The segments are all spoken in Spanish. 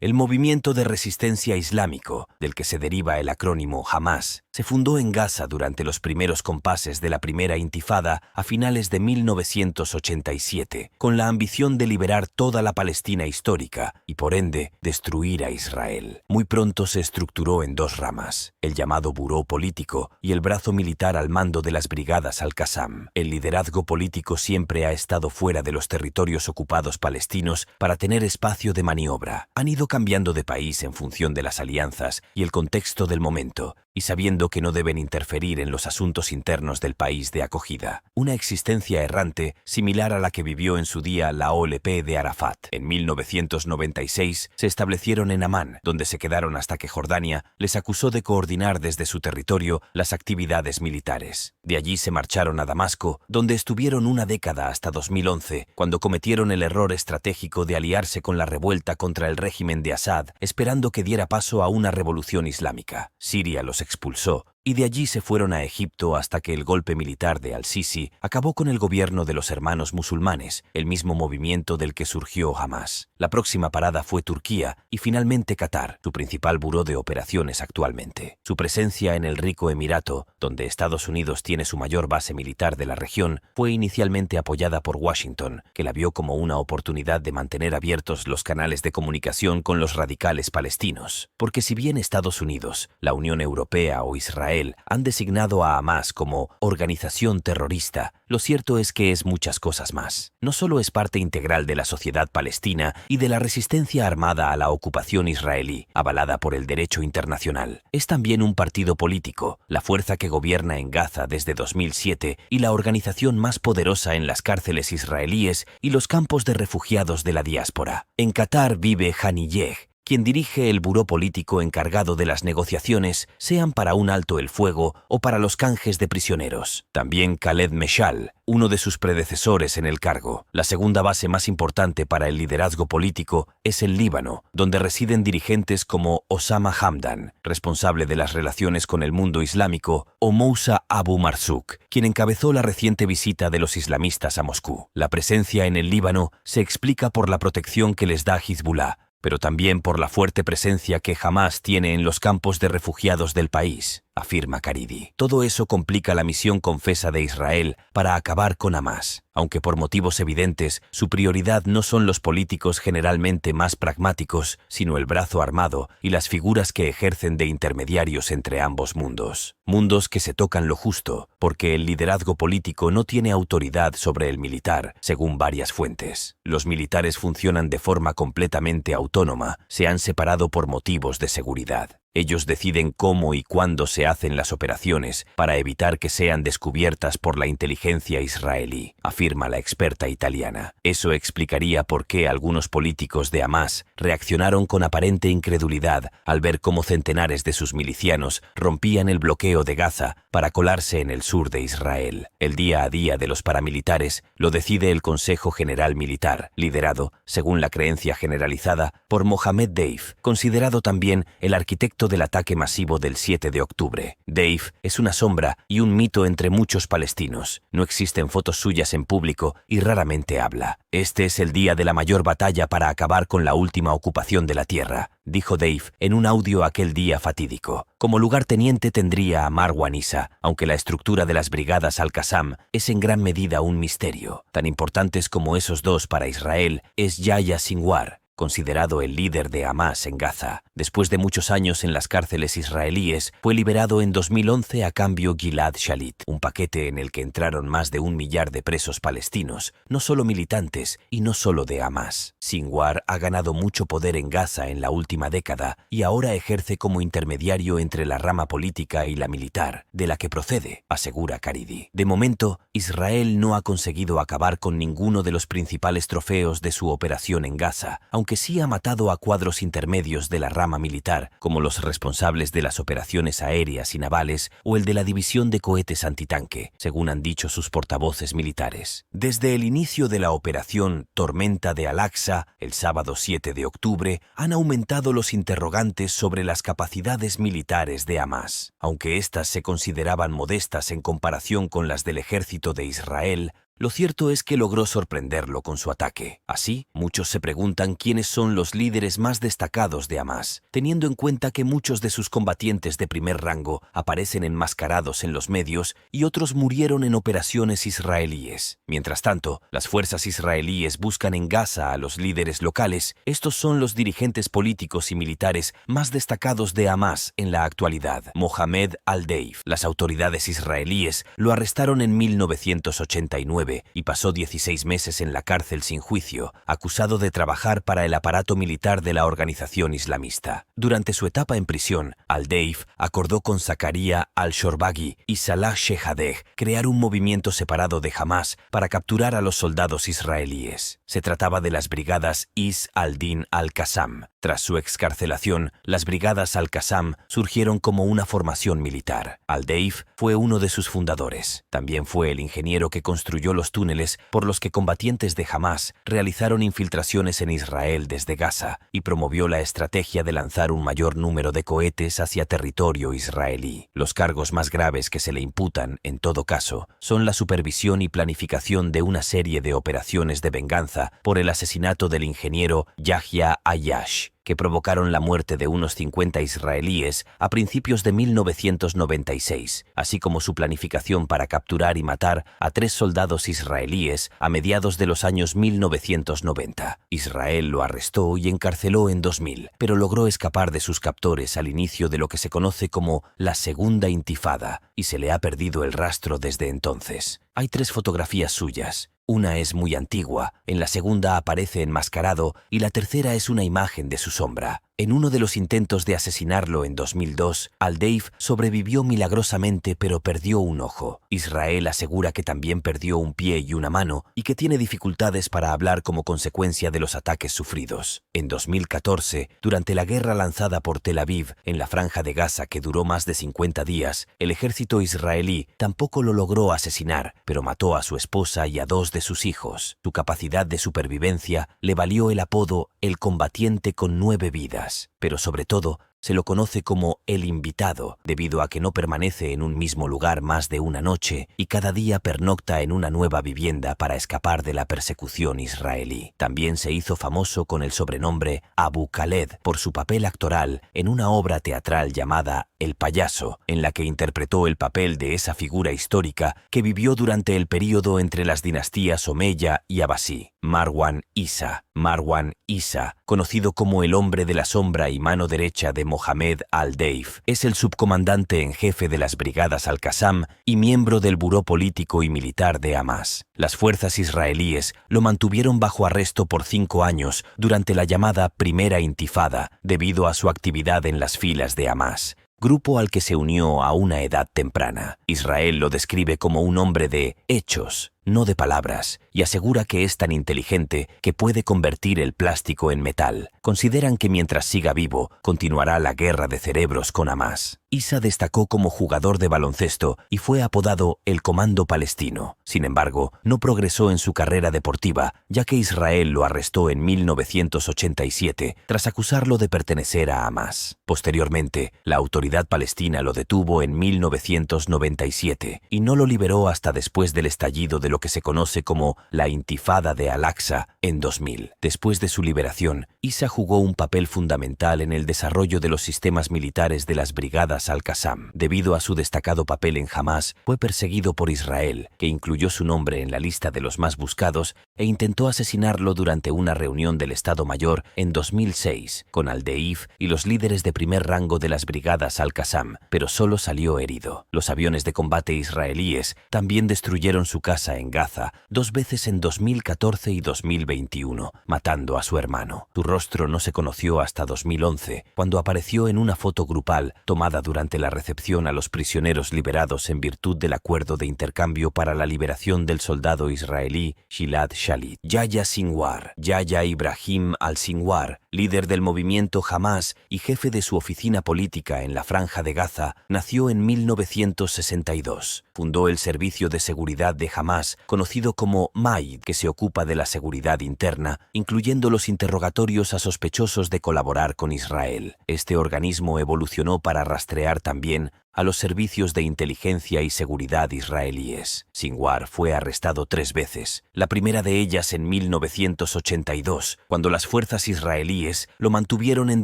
El movimiento de resistencia islámico, del que se deriva el acrónimo Hamás, se fundó en Gaza durante los primeros compases de la primera intifada a finales de 1987, con la ambición de liberar toda la Palestina histórica y, por ende, destruir a Israel. Muy pronto se estructuró en dos ramas, el llamado Buró Político y el brazo militar al mando de las brigadas Al-Qassam. El liderazgo político siempre ha estado fuera de los territorios ocupados palestinos para tener espacio de maniobra. Han ido cambiando de país en función de las alianzas y el contexto del momento, y sabiendo que no deben interferir en los asuntos internos del país de acogida. Una existencia errante similar a la que vivió en su día la OLP de Arafat. En 1996 se establecieron en Amán, donde se quedaron hasta que Jordania les acusó de coordinar desde su territorio las actividades militares. De allí se marcharon a Damasco, donde estuvieron una década hasta 2011, cuando cometieron el error estratégico de aliarse con la revuelta contra el régimen de Assad, esperando que diera paso a una revolución islámica. Siria los expulsó, y de allí se fueron a Egipto hasta que el golpe militar de Al-Sisi acabó con el gobierno de los hermanos musulmanes, el mismo movimiento del que surgió Hamás. La próxima parada fue Turquía y finalmente Qatar, su principal buró de operaciones actualmente. Su presencia en el rico Emirato, donde Estados Unidos tiene su mayor base militar de la región, fue inicialmente apoyada por Washington, que la vio como una oportunidad de mantener abiertos los canales de comunicación con los radicales palestinos. Porque si bien Estados Unidos, la Unión Europea o Israel han designado a Hamás como organización terrorista, lo cierto es que es muchas cosas más. No solo es parte integral de la sociedad palestina y de la resistencia armada a la ocupación israelí, avalada por el derecho internacional. Es también un partido político, la fuerza que gobierna en Gaza desde 2007 y la organización más poderosa en las cárceles israelíes y los campos de refugiados de la diáspora. En Qatar vive Haniyeh, quien dirige el buró político encargado de las negociaciones, sean para un alto el fuego o para los canjes de prisioneros. También Khaled Meshal, uno de sus predecesores en el cargo. La segunda base más importante para el liderazgo político es el Líbano, donde residen dirigentes como Osama Hamdan, responsable de las relaciones con el mundo islámico, o Moussa Abu Marzouk, quien encabezó la reciente visita de los islamistas a Moscú. La presencia en el Líbano se explica por la protección que les da Hezbollah, pero también por la fuerte presencia que Hamás tiene en los campos de refugiados del país, afirma Karidi. Todo eso complica la misión confesa de Israel para acabar con Hamás, aunque por motivos evidentes su prioridad no son los políticos generalmente más pragmáticos, sino el brazo armado y las figuras que ejercen de intermediarios entre ambos mundos. Mundos que se tocan lo justo, porque el liderazgo político no tiene autoridad sobre el militar, según varias fuentes. Los militares funcionan de forma completamente autónoma, se han separado por motivos de seguridad. Ellos deciden cómo y cuándo se hacen las operaciones para evitar que sean descubiertas por la inteligencia israelí, afirma la experta italiana. Eso explicaría por qué algunos políticos de Hamás reaccionaron con aparente incredulidad al ver cómo centenares de sus milicianos rompían el bloqueo de Gaza para colarse en el sur de Israel. El día a día de los paramilitares lo decide el Consejo General Militar, liderado, según la creencia generalizada, por Mohammed Deif, considerado también el arquitecto del ataque masivo del 7 de octubre. Deif es una sombra y un mito entre muchos palestinos. No existen fotos suyas en público y raramente habla. Este es el día de la mayor batalla para acabar con la última ocupación de la tierra, dijo Deif en un audio aquel día fatídico. Como lugarteniente tendría a Marwan Issa, aunque la estructura de las brigadas Al-Qassam es en gran medida un misterio. Tan importantes como esos dos para Israel es Yahya Sinwar, considerado el líder de Hamás en Gaza. Después de muchos años en las cárceles israelíes, fue liberado en 2011 a cambio Gilad Shalit, un paquete en el que entraron más de 1 millar de presos palestinos, no solo militantes y no solo de Hamás. Sinwar ha ganado mucho poder en Gaza en la última década y ahora ejerce como intermediario entre la rama política y la militar, de la que procede, asegura Karidi. De momento, Israel no ha conseguido acabar con ninguno de los principales trofeos de su operación en Gaza, aunque sí ha matado a cuadros intermedios de la rama militar, como los responsables de las operaciones aéreas y navales o el de la división de cohetes antitanque, según han dicho sus portavoces militares. Desde el inicio de la operación Tormenta de Al-Aqsa, el sábado 7 de octubre, han aumentado los interrogantes sobre las capacidades militares de Hamás. Aunque éstas se consideraban modestas en comparación con las del ejército de Israel, Lo cierto es que logró sorprenderlo con su ataque. Así, muchos se preguntan quiénes son los líderes más destacados de Hamás, teniendo en cuenta que muchos de sus combatientes de primer rango aparecen enmascarados en los medios y otros murieron en operaciones israelíes. Mientras tanto, las fuerzas israelíes buscan en Gaza a los líderes locales. Estos son los dirigentes políticos y militares más destacados de Hamás en la actualidad. Mohamed al-Deif. Las autoridades israelíes lo arrestaron en 1989 y pasó 16 meses en la cárcel sin juicio, acusado de trabajar para el aparato militar de la organización islamista. Durante su etapa en prisión, al-Deif acordó con Zakaria al-Shorbagi y Salah Shehadeh crear un movimiento separado de Hamás para capturar a los soldados israelíes. Se trataba de las brigadas Is al-Din al-Qassam. Tras su excarcelación, las brigadas al-Qassam surgieron como una formación militar. Al-Deif fue uno de sus fundadores. También fue el ingeniero que construyó los túneles por los que combatientes de Hamás realizaron infiltraciones en Israel desde Gaza y promovió la estrategia de lanzar un mayor número de cohetes hacia territorio israelí. Los cargos más graves que se le imputan, en todo caso, son la supervisión y planificación de una serie de operaciones de venganza por el asesinato del ingeniero Yahya Ayyash, que provocaron la muerte de unos 50 israelíes a principios de 1996, así como su planificación para capturar y matar a 3 soldados israelíes a mediados de los años 1990. Israel lo arrestó y encarceló en 2000, pero logró escapar de sus captores al inicio de lo que se conoce como la Segunda Intifada, y se le ha perdido el rastro desde entonces. Hay 3 fotografías suyas. Una es muy antigua, en la segunda aparece enmascarado y la tercera es una imagen de su sombra. En uno de los intentos de asesinarlo en 2002, al-Deif sobrevivió milagrosamente pero perdió un ojo. Israel asegura que también perdió un pie y una mano y que tiene dificultades para hablar como consecuencia de los ataques sufridos. En 2014, durante la guerra lanzada por Tel Aviv en la franja de Gaza que duró más de 50 días, el ejército israelí tampoco lo logró asesinar, pero mató a su esposa y a 2 de sus hijos. Su capacidad de supervivencia le valió el apodo «el combatiente con 9 vidas». Pero sobre todo, se lo conoce como el invitado, debido a que no permanece en un mismo lugar más de una noche y cada día pernocta en una nueva vivienda para escapar de la persecución israelí. También se hizo famoso con el sobrenombre Abu Khaled por su papel actoral en una obra teatral llamada El Payaso, en la que interpretó el papel de esa figura histórica que vivió durante el período entre las dinastías Omeya y Abasí. Marwan Issa, conocido como el hombre de la sombra y mano derecha de Mohamed al-Deif, es el subcomandante en jefe de las brigadas al-Qassam y miembro del buró político y militar de Hamás. Las fuerzas israelíes lo mantuvieron bajo arresto por 5 años durante la llamada Primera Intifada, debido a su actividad en las filas de Hamás, grupo al que se unió a una edad temprana. Israel lo describe como un hombre de hechos, no de palabras, y asegura que es tan inteligente que puede convertir el plástico en metal. Consideran que mientras siga vivo, continuará la guerra de cerebros con Hamás. Issa destacó como jugador de baloncesto y fue apodado el Comando Palestino. Sin embargo, no progresó en su carrera deportiva, ya que Israel lo arrestó en 1987 tras acusarlo de pertenecer a Hamás. Posteriormente, la autoridad palestina lo detuvo en 1997 y no lo liberó hasta después del estallido de lo que se conoce como la Intifada de Al-Aqsa en 2000. Después de su liberación, Issa jugó un papel fundamental en el desarrollo de los sistemas militares de las brigadas al-Qassam. Debido a su destacado papel en Hamás, fue perseguido por Israel, que incluyó su nombre en la lista de los más buscados e intentó asesinarlo durante una reunión del Estado Mayor en 2006 con al-Deif y los líderes de primer rango de las brigadas al-Qassam, pero solo salió herido. Los aviones de combate israelíes también destruyeron su casa en Gaza 2 veces en 2014 y 2021, matando a su hermano. Su rostro no se conoció hasta 2011, cuando apareció en una foto grupal tomada durante la recepción a los prisioneros liberados en virtud del acuerdo de intercambio para la liberación del soldado israelí Gilad Shalit. Yahya Ibrahim al-Sinwar, líder del movimiento Hamás y jefe de su oficina política en la Franja de Gaza, nació en 1962. Fundó el Servicio de Seguridad de Hamás, conocido como MAID, que se ocupa de la seguridad interna, incluyendo los interrogatorios a sospechosos de colaborar con Israel. Este organismo evolucionó para rastrear también a los servicios de inteligencia y seguridad israelíes. Sinwar fue arrestado 3 veces, la primera de ellas en 1982, cuando las fuerzas israelíes lo mantuvieron en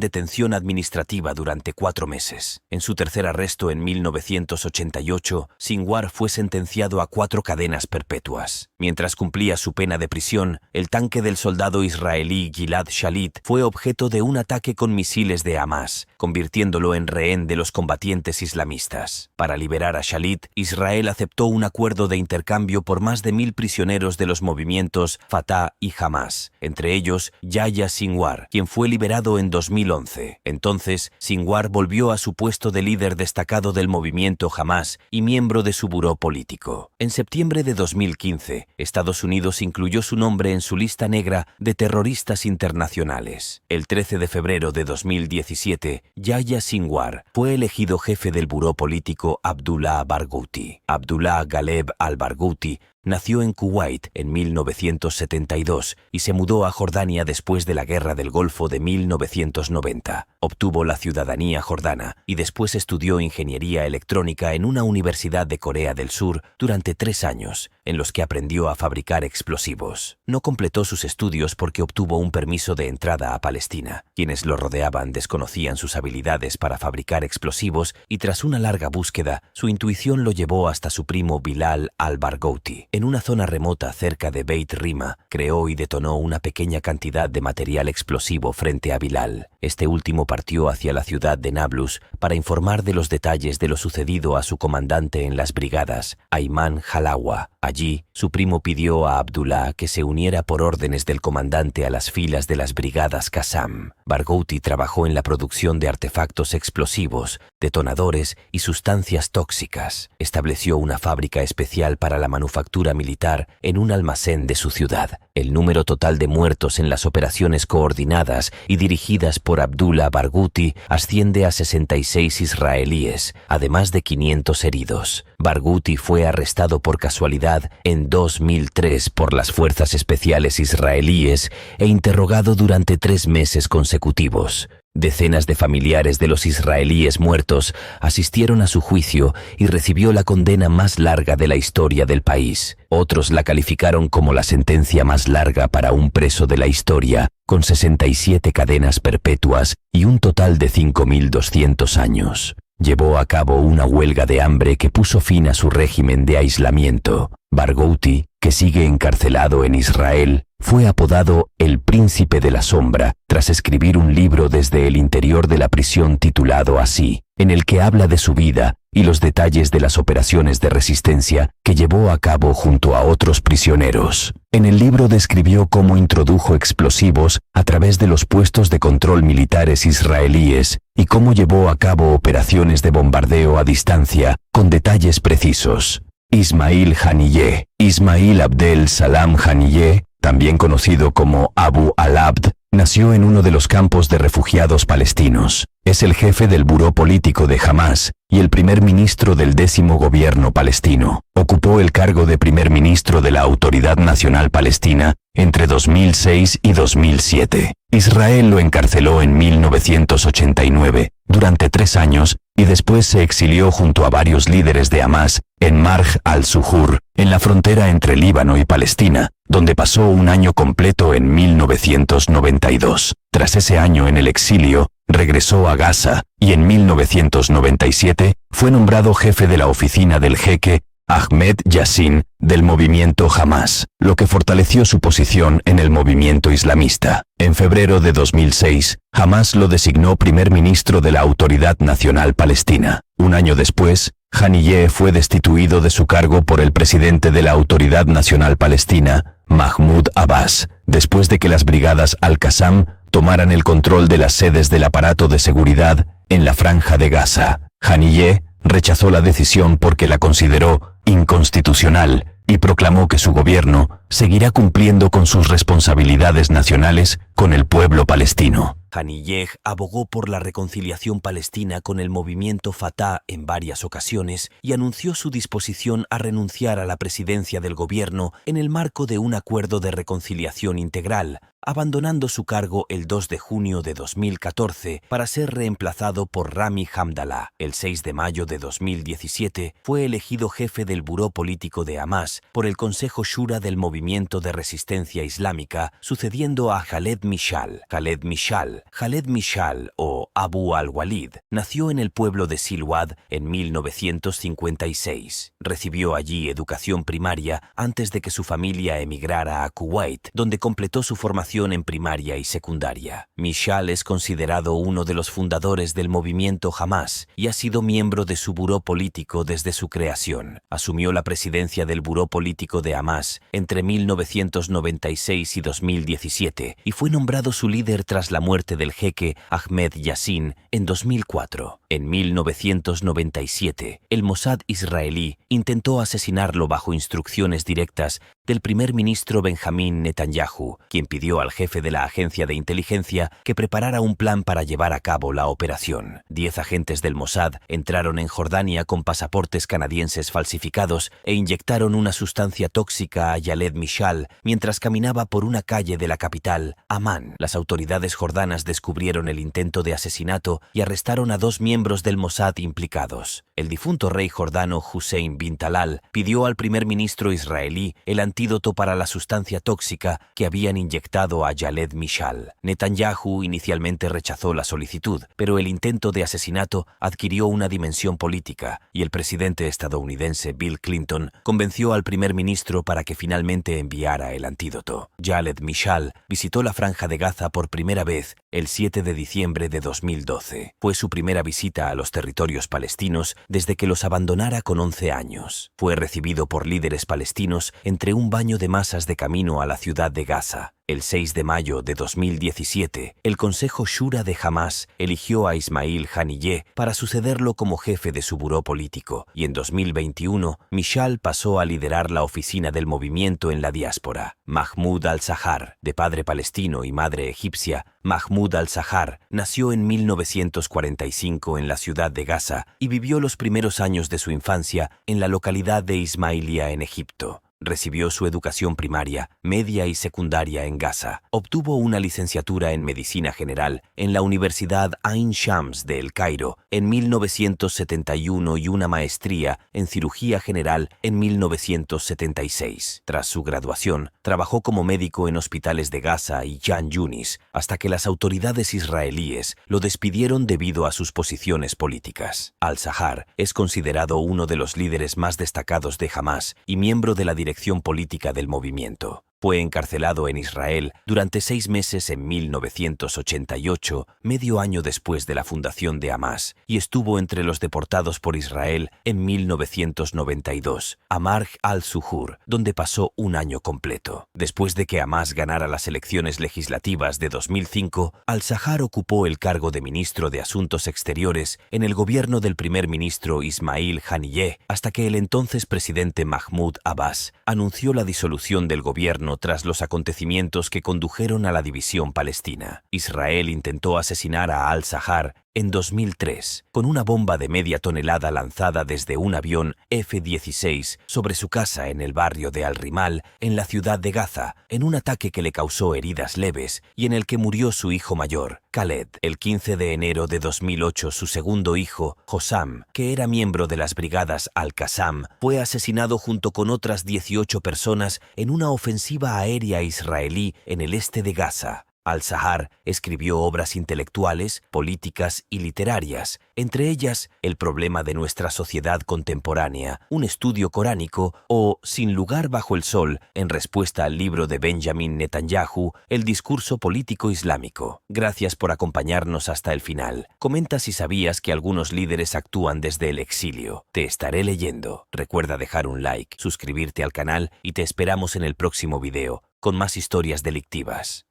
detención administrativa durante 4 meses. En su tercer arresto en 1988, Sinwar fue sentenciado a 4 cadenas perpetuas. Mientras cumplía su pena de prisión, el tanque del soldado israelí Gilad Shalit fue objeto de un ataque con misiles de Hamás, convirtiéndolo en rehén de los combatientes islamistas. Para liberar a Shalit, Israel aceptó un acuerdo de intercambio por más de 1000 prisioneros de los movimientos Fatah y Hamás, entre ellos Yahya Sinwar, quien fue liberado en 2011. Entonces, Sinwar volvió a su puesto de líder destacado del movimiento Hamás y miembro de su buró político. En septiembre de 2015, Estados Unidos incluyó su nombre en su lista negra de terroristas internacionales. El 13 de febrero de 2017, Yahya Sinwar fue elegido jefe del buró político Abdullah Barghouti. Abdullah Galeb al-Barghouti nació en Kuwait en 1972 y se mudó a Jordania después de la Guerra del Golfo de 1990. Obtuvo la ciudadanía jordana y después estudió ingeniería electrónica en una universidad de Corea del Sur durante 3 años, en los que aprendió a fabricar explosivos. No completó sus estudios porque obtuvo un permiso de entrada a Palestina. Quienes lo rodeaban desconocían sus habilidades para fabricar explosivos y tras una larga búsqueda, su intuición lo llevó hasta su primo Bilal al-Barghouti. En una zona remota cerca de Beit Rima, creó y detonó una pequeña cantidad de material explosivo frente a Bilal. Este último partió hacia la ciudad de Nablus para informar de los detalles de lo sucedido a su comandante en las brigadas, Ayman Halawa. Allí, su primo pidió a Abdullah que se uniera por órdenes del comandante a las filas de las brigadas Qassam. Barghouti trabajó en la producción de artefactos explosivos, detonadores y sustancias tóxicas. Estableció una fábrica especial para la manufactura militar en un almacén de su ciudad. El número total de muertos en las operaciones coordinadas y dirigidas por Abdullah Barghouti asciende a 66 israelíes, además de 500 heridos. Barghouti fue arrestado por casualidad en 2003 por las fuerzas especiales israelíes e interrogado durante 3 meses consecutivos. Decenas de familiares de los israelíes muertos asistieron a su juicio y recibió la condena más larga de la historia del país. Otros la calificaron como la sentencia más larga para un preso de la historia, con 67 cadenas perpetuas y un total de 5.200 años. Llevó a cabo una huelga de hambre que puso fin a su régimen de aislamiento. Barghouti, que sigue encarcelado en Israel, fue apodado el Príncipe de la Sombra tras escribir un libro desde el interior de la prisión titulado así, en el que habla de su vida y los detalles de las operaciones de resistencia que llevó a cabo junto a otros prisioneros. En el libro describió cómo introdujo explosivos a través de los puestos de control militares israelíes y cómo llevó a cabo operaciones de bombardeo a distancia con detalles precisos. Ismail Haniyeh, Ismail Abdel Salam Haniyeh, también conocido como Abu al-Abd, nació en uno de los campos de refugiados palestinos. Es el jefe del buró político de Hamás y el primer ministro del 10º gobierno palestino. Ocupó el cargo de primer ministro de la Autoridad Nacional Palestina entre 2006 y 2007. Israel lo encarceló en 1989 durante 3 años y después se exilió junto a varios líderes de Hamás en Marj al-Zuhur, en la frontera entre Líbano y Palestina, donde pasó un año completo en 1992. Tras ese año en el exilio, regresó a Gaza y en 1997 fue nombrado jefe de la oficina del jeque Ahmed Yassin del movimiento Hamás, lo que fortaleció su posición en el movimiento islamista. En febrero de 2006, Hamás lo designó primer ministro de la Autoridad Nacional Palestina. Un año después, Haniyeh fue destituido de su cargo por el presidente de la Autoridad Nacional Palestina, Mahmoud Abbas, después de que las brigadas Al-Qassam tomaran el control de las sedes del aparato de seguridad en la Franja de Gaza. Haniyeh rechazó la decisión porque la consideró inconstitucional y proclamó que su gobierno seguirá cumpliendo con sus responsabilidades nacionales con el pueblo palestino. Haniyeh abogó por la reconciliación palestina con el movimiento Fatah en varias ocasiones y anunció su disposición a renunciar a la presidencia del gobierno en el marco de un acuerdo de reconciliación integral, abandonando su cargo el 2 de junio de 2014 para ser reemplazado por Rami Hamdallah. El 6 de mayo de 2017 fue elegido jefe del Buró Político de Hamás por el Consejo Shura del Movimiento de Resistencia Islámica, sucediendo a Khaled Mishal. Khaled Mishal o Abu al-Walid nació en el pueblo de Silwad en 1956. Recibió allí educación primaria antes de que su familia emigrara a Kuwait, donde completó su formación en primaria y secundaria. Mishal es considerado uno de los fundadores del movimiento Hamás y ha sido miembro de su buró político desde su creación. Asumió la presidencia del buró político de Hamás entre 1996 y 2017 y fue nombrado su líder tras la muerte del jeque Ahmed Yassin en 2004. En 1997, el Mossad israelí intentó asesinarlo bajo instrucciones directas del primer ministro Benjamín Netanyahu, quien pidió al jefe de la agencia de inteligencia que preparara un plan para llevar a cabo la operación. 10 agentes del Mossad entraron en Jordania con pasaportes canadienses falsificados e inyectaron una sustancia tóxica a Khaled Mishal mientras caminaba por una calle de la capital, Amán. Las autoridades jordanas descubrieron el intento de asesinato y arrestaron a 2 miembros del Mossad implicados. El difunto rey jordano Hussein bin Talal pidió al primer ministro israelí el antídoto para la sustancia tóxica que habían inyectado a Khaled Mishal. Netanyahu inicialmente rechazó la solicitud, pero el intento de asesinato adquirió una dimensión política y el presidente estadounidense Bill Clinton convenció al primer ministro para que finalmente enviara el antídoto. Khaled Mishal visitó la Franja de Gaza por primera vez el 7 de diciembre de 2012. Fue su primera visita a los territorios palestinos desde que los abandonara con 11 años. Fue recibido por líderes palestinos entre un baño de masas de camino a la ciudad de Gaza. El 6 de mayo de 2017, el Consejo Shura de Hamás eligió a Ismail Haniyeh para sucederlo como jefe de su buró político, y en 2021, Mishal pasó a liderar la oficina del movimiento en la diáspora. Mahmoud al-Zahar, de padre palestino y madre egipcia, Mahmoud al-Zahar nació en 1945 en la ciudad de Gaza y vivió los primeros años de su infancia en la localidad de Ismailia en Egipto. Recibió su educación primaria, media y secundaria en Gaza. Obtuvo una licenciatura en Medicina General en la Universidad Ain Shams de El Cairo en 1971 y una maestría en Cirugía General en 1976. Tras su graduación, trabajó como médico en hospitales de Gaza y Khan Yunis hasta que las autoridades israelíes lo despidieron debido a sus posiciones políticas. Al-Zahar es considerado uno de los líderes más destacados de Hamás y miembro de la dirección política del movimiento. Fue encarcelado en Israel durante 6 meses en 1988, medio año después de la fundación de Hamás, y estuvo entre los deportados por Israel en 1992, a Marj al-Zuhur, donde pasó un año completo. Después de que Hamás ganara las elecciones legislativas de 2005, al-Zahar ocupó el cargo de ministro de Asuntos Exteriores en el gobierno del primer ministro Ismail Haniyeh, hasta que el entonces presidente Mahmoud Abbas anunció la disolución del gobierno tras los acontecimientos que condujeron a la división palestina. Israel intentó asesinar a al-Zahar en 2003, con una bomba de media tonelada lanzada desde un avión F-16 sobre su casa en el barrio de Al-Rimal, en la ciudad de Gaza, en un ataque que le causó heridas leves y en el que murió su hijo mayor, Khaled. El 15 de enero de 2008, su segundo hijo, Hossam, que era miembro de las brigadas Al-Qassam, fue asesinado junto con otras 18 personas en una ofensiva aérea israelí en el este de Gaza. Al-Zahar escribió obras intelectuales, políticas y literarias, entre ellas El problema de nuestra sociedad contemporánea, un estudio coránico o Sin lugar bajo el sol, en respuesta al libro de Benjamin Netanyahu, El discurso político islámico. Gracias por acompañarnos hasta el final. Comenta si sabías que algunos líderes actúan desde el exilio. Te estaré leyendo. Recuerda dejar un like, suscribirte al canal y te esperamos en el próximo video con más historias delictivas.